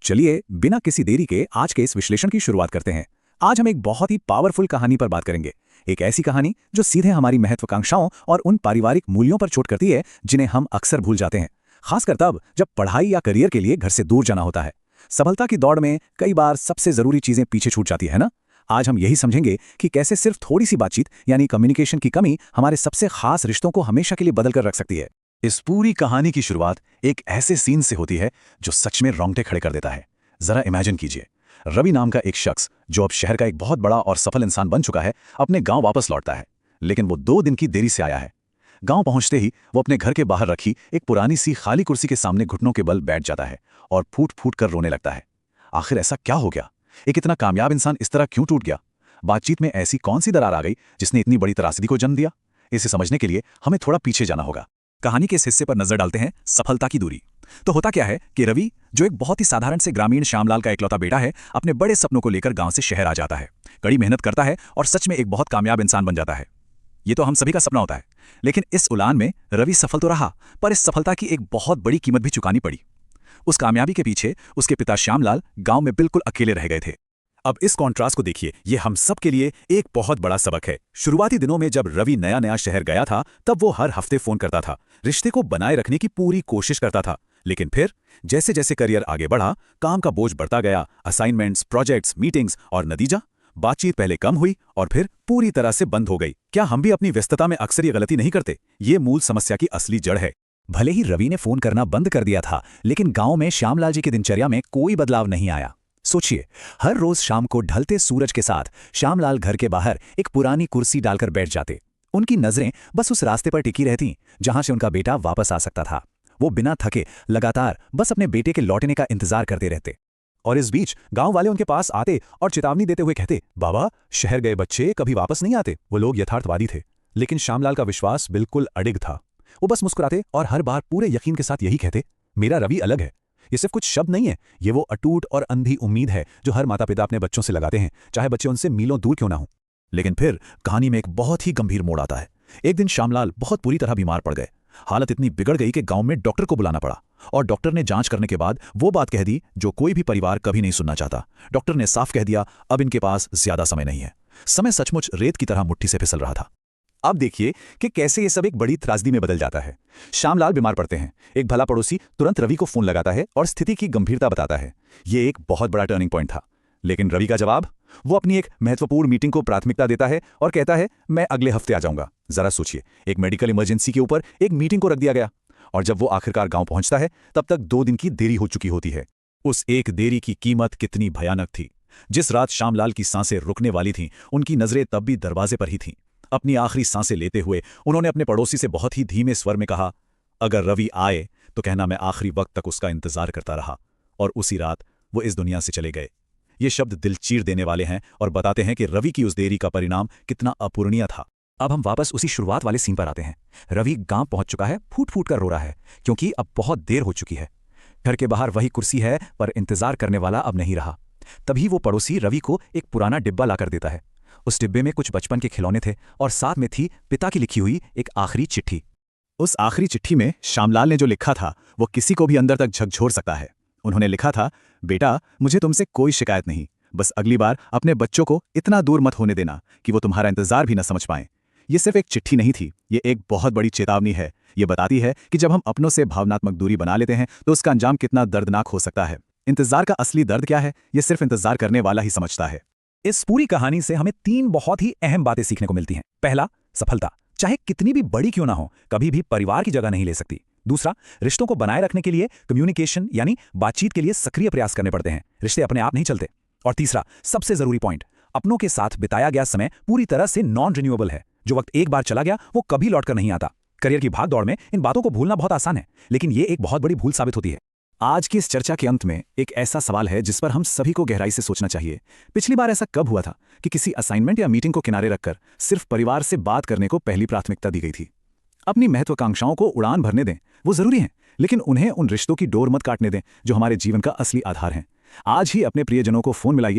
चलिए बिना किसी देरी के आज के इस विश्लेषण की शुरुआत करते हैं। आज हम एक बहुत ही पावरफुल कहानी पर बात करेंगे। एक ऐसी कहानी जो सीधे हमारी महत्वाकांक्षाओं और उन पारिवारिक मूल्यों पर चोट करती है जिन्हें हम अक्सर भूल जाते हैं, खासकर तब जब पढ़ाई या करियर के लिए घर से दूर जाना होता है। सफलता की दौड़ में कई बार सबसे जरूरी चीजें पीछे छूट जाती है ना। आज हम यही समझेंगे कि कैसे सिर्फ थोड़ी सी बातचीत यानी कम्युनिकेशन की कमी हमारे सबसे खास रिश्तों को हमेशा के लिए बदल कर रख सकती है। इस पूरी कहानी की शुरुआत एक ऐसे सीन से होती है जो सच में रोंगटे खड़े कर देता है। जरा इमेजिन कीजिए, रवि नाम का एक शख्स जो अब शहर का एक बहुत बड़ा और सफल इंसान बन चुका है, अपने गांव वापस लौटता है। लेकिन वो 2 दिन की देरी से आया है। गांव पहुंचते ही वो अपने घर के बाहर रखी एक पुरानी सी खाली कुर्सी के सामने घुटनों के बल बैठ जाता है और फूट फूट कर रोने लगता है। आखिर ऐसा क्या हो गया? एक इतना कामयाब इंसान इस तरह क्यों टूट गया? बातचीत में ऐसी कौन सी दरार आ गई जिसने इतनी बड़ी त्रासदी को जन्म दिया? इसे समझने के लिए हमें थोड़ा पीछे जाना होगा। कहानी के इस हिस्से पर नजर डालते हैं, सफलता की दूरी। तो होता क्या है कि रवि, जो एक बहुत ही साधारण से ग्रामीण श्यामलाल का इकलौता बेटा है, अपने बड़े सपनों को लेकर गांव से शहर आ जाता है। कड़ी मेहनत करता है और सच में एक बहुत कामयाब इंसान बन जाता है। ये तो हम सभी का सपना होता है। लेकिन इस उड़ान में रवि सफल तो रहा, पर इस सफलता की एक बहुत बड़ी कीमत भी चुकानी पड़ी। उस कामयाबी के पीछे उसके पिता श्यामलाल गांव में बिल्कुल अकेले रह गए थे। अब इस कॉन्ट्रास्ट को देखिए, ये हम सब के लिए एक बहुत बड़ा सबक है। शुरुआती दिनों में जब रवि नया नया शहर गया था, तब वो हर हफ्ते फोन करता था, रिश्ते को बनाए रखने की पूरी कोशिश करता था। लेकिन फिर जैसे जैसे करियर आगे बढ़ा, काम का बोझ बढ़ता गया, असाइनमेंट्स, प्रोजेक्ट्स, मीटिंग्स, और नतीजा बातचीत पहले कम हुई और फिर पूरी तरह से बंद हो गई। क्या हम भी अपनी व्यस्तता में अक्सर ये गलती नहीं करते? ये मूल समस्या की असली जड़ है। भले ही रवि ने फोन करना बंद कर दिया था, लेकिन गांव में श्यामलाल जी की दिनचर्या में कोई बदलाव नहीं आया। सोचिए, हर रोज शाम को ढलते सूरज के साथ श्यामलाल घर के बाहर एक पुरानी कुर्सी डालकर बैठ जाते। उनकी नजरें बस उस रास्ते पर टिकी रहती जहां से उनका बेटा वापस आ सकता था। वो बिना थके लगातार बस अपने बेटे के लौटने का इंतजार करते रहते। और इस बीच गांव वाले उनके पास आते और चेतावनी देते हुए कहते, बाबा, शहर गए बच्चे कभी वापस नहीं आते। वो लोग यथार्थवादी थे, लेकिन श्यामलाल का विश्वास बिल्कुल अडिग था। वो बस मुस्कुराते और हर बार पूरे यकीन के साथ यही कहते, मेरा रवि अलग है। ये सिर्फ कुछ शब्द नहीं है, ये वो अटूट और अंधी उम्मीद है जो हर माता पिता अपने बच्चों से लगाते हैं, चाहे बच्चे उनसे मीलों दूर क्यों ना हो। लेकिन फिर कहानी में एक बहुत ही गंभीर मोड़ आता है। एक दिन श्यामलाल बहुत बुरी तरह बीमार पड़ गए। हालत इतनी बिगड़ गई कि गांव में डॉक्टर को बुलाना पड़ा, और डॉक्टर ने जांच करने के बाद वो बात कह दी जो कोई भी परिवार कभी नहीं सुनना चाहता। डॉक्टर ने साफ कह दिया, अब इनके पास ज्यादा समय नहीं है। समय सचमुच रेत की तरह मुट्ठी से फिसल रहा था। अब देखिए कि कैसे ये सब एक बड़ी त्रासदी में बदल जाता है। श्यामलाल बीमार पड़ते हैं। एक भला पड़ोसी तुरंत रवि को फोन लगाता है और स्थिति की गंभीरता बताता है। ये एक बहुत बड़ा टर्निंग पॉइंट था। लेकिन रवि का जवाब? वो अपनी एक महत्वपूर्ण मीटिंग को प्राथमिकता देता है और कहता है, मैं अगले हफ्ते आ जाऊंगा। जरा सोचिए, एक मेडिकल इमरजेंसी के ऊपर एक मीटिंग को रख दिया गया, और जब वो आखिरकार गांव पहुंचता है तब तक 2 दिन की देरी हो चुकी होती है। उस एक देरी की कीमत कितनी भयानक थी। जिस रात श्यामलाल की सांसें रुकने वाली थीं, उनकी नजरें तब भी दरवाजे पर ही थीं। अपनी आखिरी सांसें लेते हुए उन्होंने अपने पड़ोसी से बहुत ही धीमे स्वर में कहा, अगर रवि आए तो कहना मैं आखिरी वक्त तक उसका इंतजार करता रहा। और उसी रात वो इस दुनिया से चले गए। ये शब्द दिल चीर देने वाले हैं और बताते हैं कि रवि की उस देरी का परिणाम कितना अपूरणीय था। अब हम वापस उसी शुरुआत वाले सीन पर आते हैं। रवि गांव पहुंच चुका है, फूट फूट कर रो रहा है क्योंकि अब बहुत देर हो चुकी है। घर के बाहर वही कुर्सी है, पर इंतजार करने वाला अब नहीं रहा। तभी वो पड़ोसी रवि को एक पुराना डिब्बा लाकर देता है। उस डिब्बे में कुछ बचपन के खिलौने थे और साथ में थी पिता की लिखी हुई एक आखिरी चिट्ठी। उस आखिरी चिट्ठी में श्यामलाल ने जो लिखा था वो किसी को भी अंदर तक झकझोर सकता है। उन्होंने लिखा था, बेटा, मुझे तुमसे कोई शिकायत नहीं, बस अगली बार अपने बच्चों को इतना दूर मत होने देना कि वो तुम्हारा इंतजार भी न समझ पाएं। ये सिर्फ एक चिट्ठी नहीं थी, ये एक बहुत बड़ी चेतावनी है। ये बताती है कि जब हम अपनों से भावनात्मक दूरी बना लेते हैं तो उसका अंजाम कितना दर्दनाक हो सकता है। इंतजार का असली दर्द क्या है, ये सिर्फ इंतजार करने वाला ही समझता है। इस पूरी कहानी से हमें 3 बहुत ही अहम बातें सीखने को मिलती हैं। पहला, सफलता चाहे कितनी भी बड़ी क्यों ना हो, कभी भी परिवार की जगह नहीं ले सकती। दूसरा, रिश्तों को बनाए रखने के लिए कम्युनिकेशन यानी बातचीत के लिए सक्रिय प्रयास करने पड़ते हैं, रिश्ते अपने आप नहीं चलते। और तीसरा, सबसे जरूरी पॉइंट, अपनों के साथ बिताया गया समय पूरी तरह से नॉन रिन्यूएबल है। जो वक्त एक बार चला गया वो कभी लौटकर नहीं आता। करियर की भाग दौड़ में इन बातों को भूलना बहुत आसान है, लेकिन ये एक बहुत बड़ी भूल साबित होती है। आज की इस चर्चा के अंत में एक ऐसा सवाल है जिस पर हम सभी को गहराई से सोचना चाहिए। पिछली बार ऐसा कब हुआ था कि किसी असाइनमेंट या मीटिंग को किनारे रखकर सिर्फ परिवार से बात करने को पहली प्राथमिकता दी गई थी? अपनी महत्वाकांक्षाओं को उड़ान भरने दें, वो जरूरी है, लेकिन उन्हें उन रिश्तों की डोर मत काटने दें जो हमारे जीवन का असली आधार हैं। आज ही अपने प्रियजनों को फोन मिलाइए